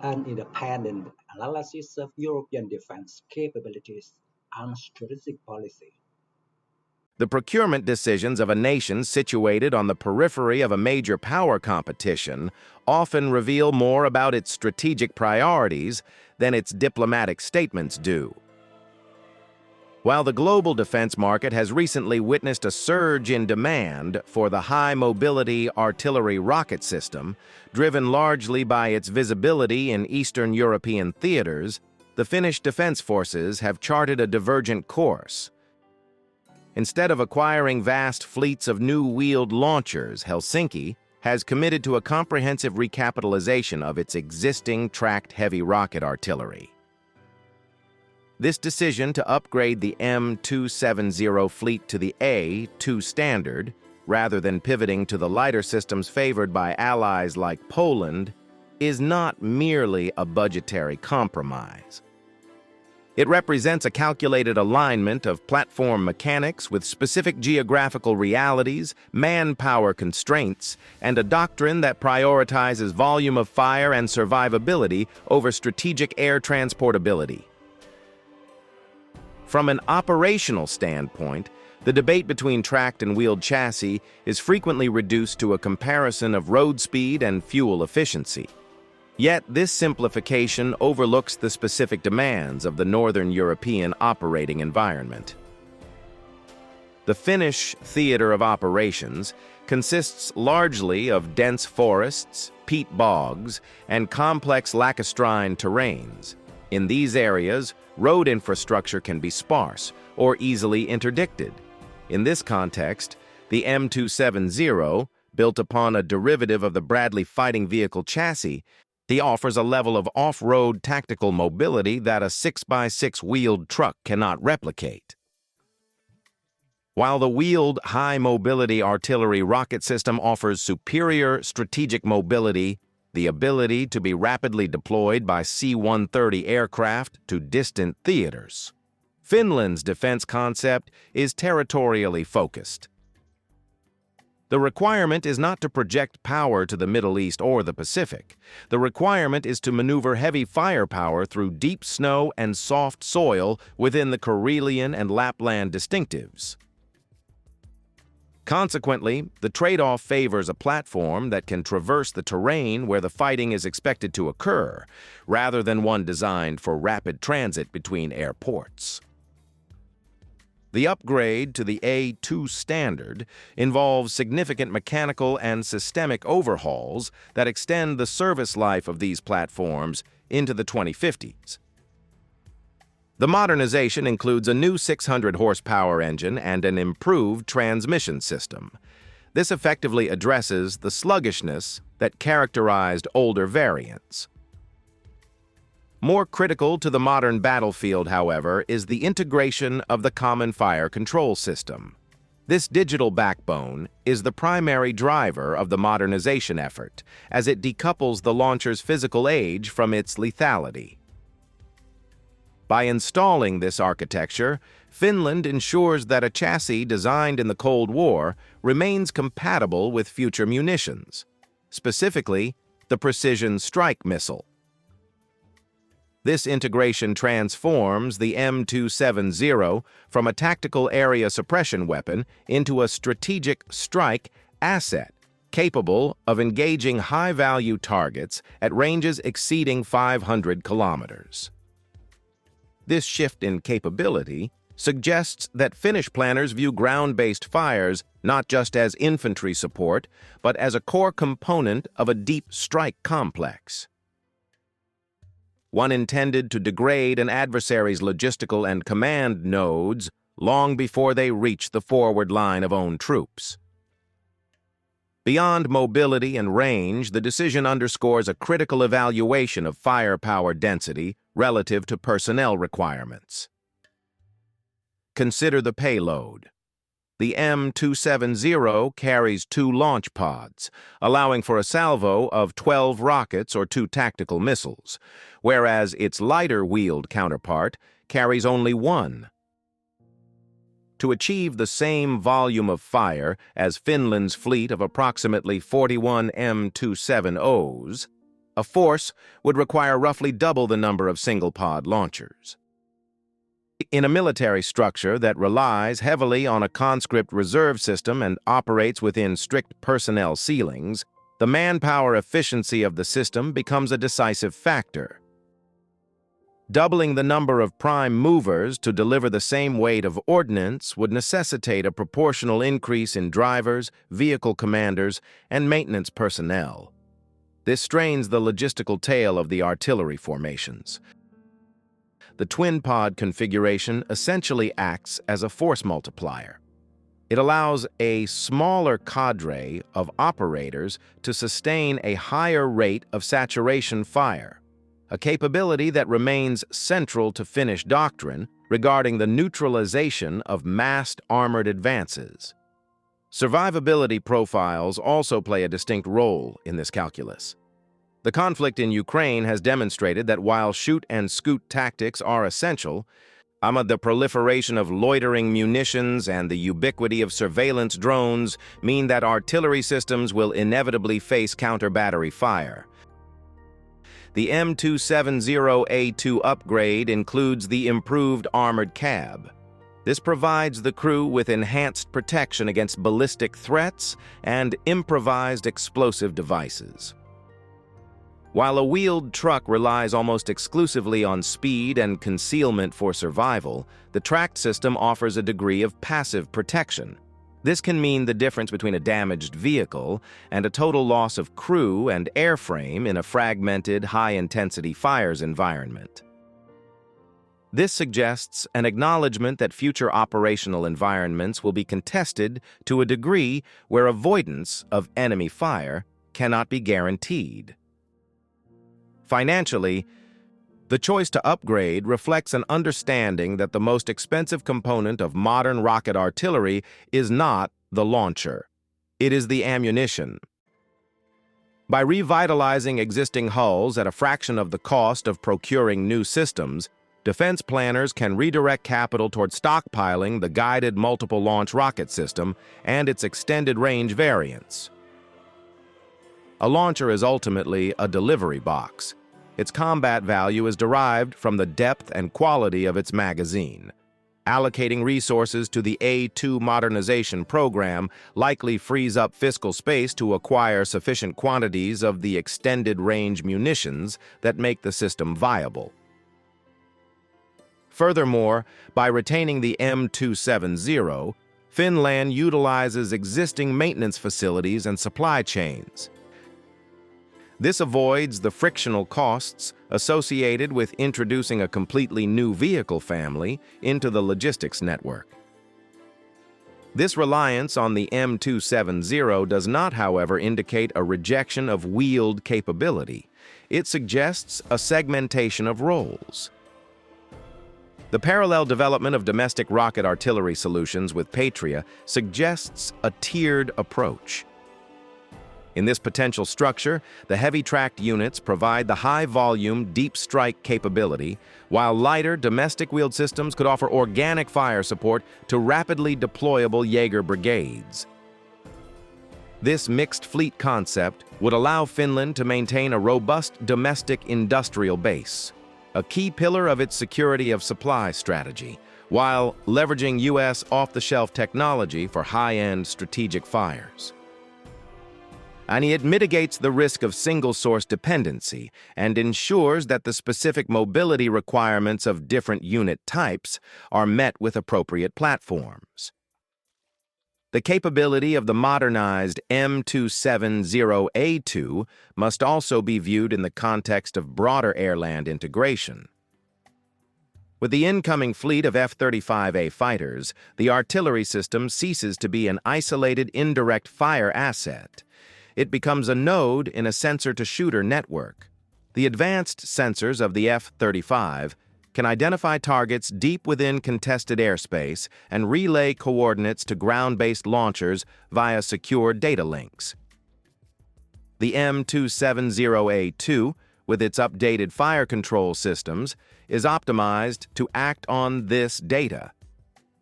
An independent analysis of European defense capabilities and strategic policy. The procurement decisions of a nation situated on the periphery of a major power competition often reveal more about its strategic priorities than its diplomatic statements do. While the global defense market has recently witnessed a surge in demand for the high-mobility artillery rocket system, driven largely by its visibility in Eastern European theaters, the Finnish Defence Forces have charted a divergent course. Instead of acquiring vast fleets of new wheeled launchers, Helsinki has committed to a comprehensive recapitalization of its existing tracked heavy rocket artillery. This decision to upgrade the M270 fleet to the A2 standard, rather than pivoting to the lighter systems favored by allies like Poland, is not merely a budgetary compromise. It represents a calculated alignment of platform mechanics with specific geographical realities, manpower constraints, and a doctrine that prioritizes volume of fire and survivability over strategic air transportability. From an operational standpoint, the debate between tracked and wheeled chassis is frequently reduced to a comparison of road speed and fuel efficiency. Yet this simplification overlooks the specific demands of the Northern European operating environment. The Finnish theater of operations consists largely of dense forests, peat bogs, and complex lacustrine terrains. In these areas, road infrastructure can be sparse or easily interdicted. In this context, the M270, built upon a derivative of the Bradley fighting vehicle chassis, offers a level of off-road tactical mobility that a 6x6 wheeled truck cannot replicate. While the wheeled high-mobility artillery rocket system offers superior strategic mobility, the ability to be rapidly deployed by C-130 aircraft to distant theaters. Finland's defense concept is territorially focused. The requirement is not to project power to the Middle East or the Pacific. The requirement is to maneuver heavy firepower through deep snow and soft soil within the Karelian and Lapland distinctives. Consequently, the trade-off favors a platform that can traverse the terrain where the fighting is expected to occur, rather than one designed for rapid transit between airports. The upgrade to the A2 standard involves significant mechanical and systemic overhauls that extend the service life of these platforms into the 2050s. The modernization includes a new 600-horsepower engine and an improved transmission system. This effectively addresses the sluggishness that characterized older variants. More critical to the modern battlefield, however, is the integration of the Common Fire Control System. This digital backbone is the primary driver of the modernization effort, as it decouples the launcher's physical age from its lethality. By installing this architecture, Finland ensures that a chassis designed in the Cold War remains compatible with future munitions, specifically the precision strike missile. This integration transforms the M270 from a tactical area suppression weapon into a strategic strike asset capable of engaging high-value targets at ranges exceeding 500 kilometers. This shift in capability suggests that Finnish planners view ground-based fires not just as infantry support, but as a core component of a deep strike complex. One intended to degrade an adversary's logistical and command nodes long before they reach the forward line of own troops. Beyond mobility and range, the decision underscores a critical evaluation of firepower density relative to personnel requirements. Consider the payload. The M270 carries 2 launch pods, allowing for a salvo of 12 rockets or 2 tactical missiles, whereas its lighter-wheeled counterpart carries only 1. To achieve the same volume of fire as Finland's fleet of approximately 41 M270s, A force would require roughly double the number of single-pod launchers. In a military structure that relies heavily on a conscript reserve system and operates within strict personnel ceilings, the manpower efficiency of the system becomes a decisive factor. Doubling the number of prime movers to deliver the same weight of ordnance would necessitate a proportional increase in drivers, vehicle commanders, and maintenance personnel. This strains the logistical tail of the artillery formations. The twin-pod configuration essentially acts as a force multiplier. It allows a smaller cadre of operators to sustain a higher rate of saturation fire, a capability that remains central to Finnish doctrine regarding the neutralization of massed armored advances. Survivability profiles also play a distinct role in this calculus. The conflict in Ukraine has demonstrated that while shoot and scoot tactics are essential, amid the proliferation of loitering munitions and the ubiquity of surveillance drones mean that artillery systems will inevitably face counter-battery fire. The M270A2 upgrade includes the improved armored cab. This provides the crew with enhanced protection against ballistic threats and improvised explosive devices. While a wheeled truck relies almost exclusively on speed and concealment for survival, the tracked system offers a degree of passive protection. This can mean the difference between a damaged vehicle and a total loss of crew and airframe in a fragmented, high-intensity fires environment. This suggests an acknowledgement that future operational environments will be contested to a degree where avoidance of enemy fire cannot be guaranteed. Financially, the choice to upgrade reflects an understanding that the most expensive component of modern rocket artillery is not the launcher. It is the ammunition. By revitalizing existing hulls at a fraction of the cost of procuring new systems, defense planners can redirect capital toward stockpiling the guided multiple launch rocket system and its extended range variants. A launcher is ultimately a delivery box. Its combat value is derived from the depth and quality of its magazine. Allocating resources to the A2 modernization program likely frees up fiscal space to acquire sufficient quantities of the extended-range munitions that make the system viable. Furthermore, by retaining the M270, Finland utilizes existing maintenance facilities and supply chains. This avoids the frictional costs associated with introducing a completely new vehicle family into the logistics network. This reliance on the M270 does not, however, indicate a rejection of wheeled capability. It suggests a segmentation of roles. The parallel development of domestic rocket artillery solutions with Patria suggests a tiered approach. In this potential structure, the heavy-tracked units provide the high-volume, deep-strike capability, while lighter domestic-wheeled systems could offer organic fire support to rapidly deployable Jaeger brigades. This mixed fleet concept would allow Finland to maintain a robust domestic industrial base, a key pillar of its security of supply strategy, while leveraging U.S. off-the-shelf technology for high-end strategic fires. And it mitigates the risk of single-source dependency and ensures that the specific mobility requirements of different unit types are met with appropriate platforms. The capability of the modernized M270A2 must also be viewed in the context of broader air-land integration. With the incoming fleet of F-35A fighters, the artillery system ceases to be an isolated indirect fire asset. It becomes a node in a sensor-to-shooter network. The advanced sensors of the F-35 can identify targets deep within contested airspace and relay coordinates to ground-based launchers via secure data links. The M270A2, with its updated fire control systems, is optimized to act on this data.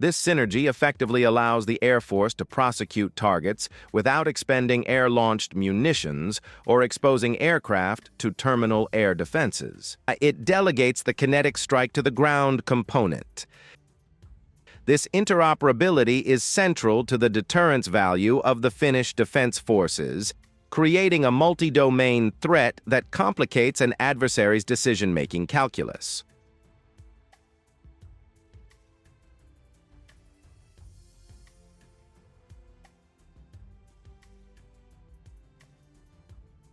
This synergy effectively allows the Air Force to prosecute targets without expending air-launched munitions or exposing aircraft to terminal air defenses. It delegates the kinetic strike to the ground component. This interoperability is central to the deterrence value of the Finnish Defence Forces, creating a multi-domain threat that complicates an adversary's decision-making calculus.